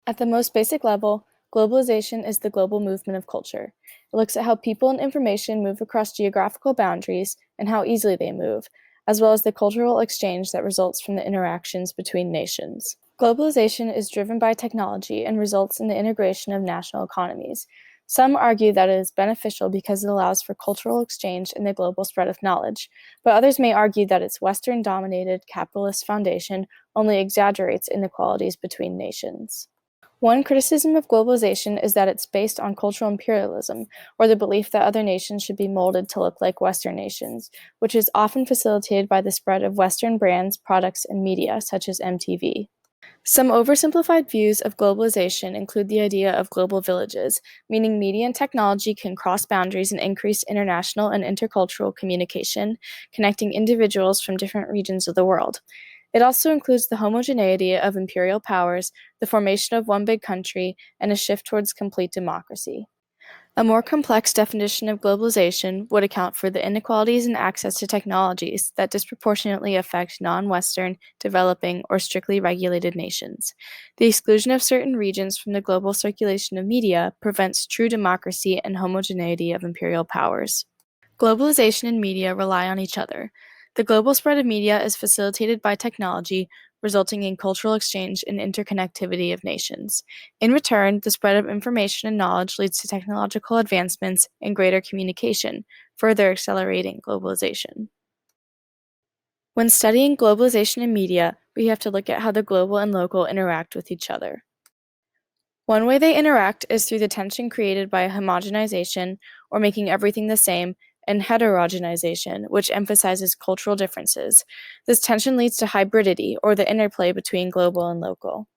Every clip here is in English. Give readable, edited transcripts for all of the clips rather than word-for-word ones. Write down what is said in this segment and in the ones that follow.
At the most basic level, globalization is the global movement of culture. It looks at how people and information move across geographical boundaries and how easily they move, as well as the cultural exchange that results from the interactions between nations. Globalization is driven by technology and results in the integration of national economies. Some argue that it is beneficial because it allows for cultural exchange and the global spread of knowledge, but others may argue that its Western dominated capitalist foundation only exaggerates inequalities between nations. One criticism of globalization is that it's based on cultural imperialism, or the belief that other nations should be molded to look like Western nations, which is often facilitated by the spread of Western brands, products, and media, such as MTV. Some oversimplified views of globalization include the idea of global villages, meaning media and technology can cross boundaries and increase international and intercultural communication, connecting individuals from different regions of the world. It also includes the homogeneity of imperial powers, the formation of one big country, and a shift towards complete democracy. A more complex definition of globalization would account for the inequalities in access to technologies that disproportionately affect non-Western, developing, or strictly regulated nations. The exclusion of certain regions from the global circulation of media prevents true democracy and homogeneity of imperial powers. Globalization and media rely on each other. The global spread of media is facilitated by technology, resulting in cultural exchange and interconnectivity of nations. In return, the spread of information and knowledge leads to technological advancements and greater communication, further accelerating globalization. When studying globalization and media, we have to look at how the global and local interact with each other. One way they interact is through the tension created by homogenization, or making everything the same, and heterogenization, which emphasizes cultural differences. This tension leads to hybridity, or the interplay between global and local.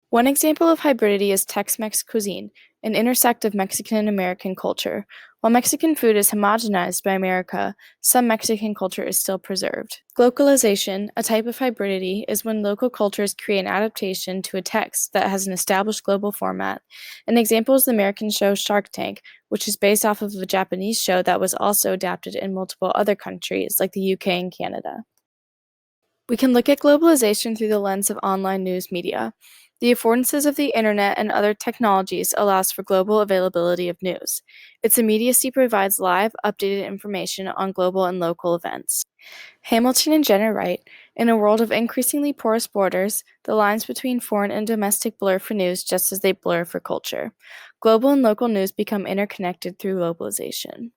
One example of hybridity is Tex-Mex cuisine, an intersect of Mexican and American culture. While Mexican food is homogenized by America, some Mexican culture is still preserved. Glocalization, a type of hybridity, is when local cultures create an adaptation to a text that has an established global format. An example is the American show Shark Tank, which is based off of a Japanese show that was also adapted in multiple other countries, like the UK and Canada. We can look at globalization through the lens of online news media. The affordances of the internet and other technologies allows for global availability of news. Its immediacy provides live, updated information on global and local events. Hamilton and Jenner write, "In a world of increasingly porous borders, the lines between foreign and domestic blur for news just as they blur for culture. Global and local news become interconnected through globalization."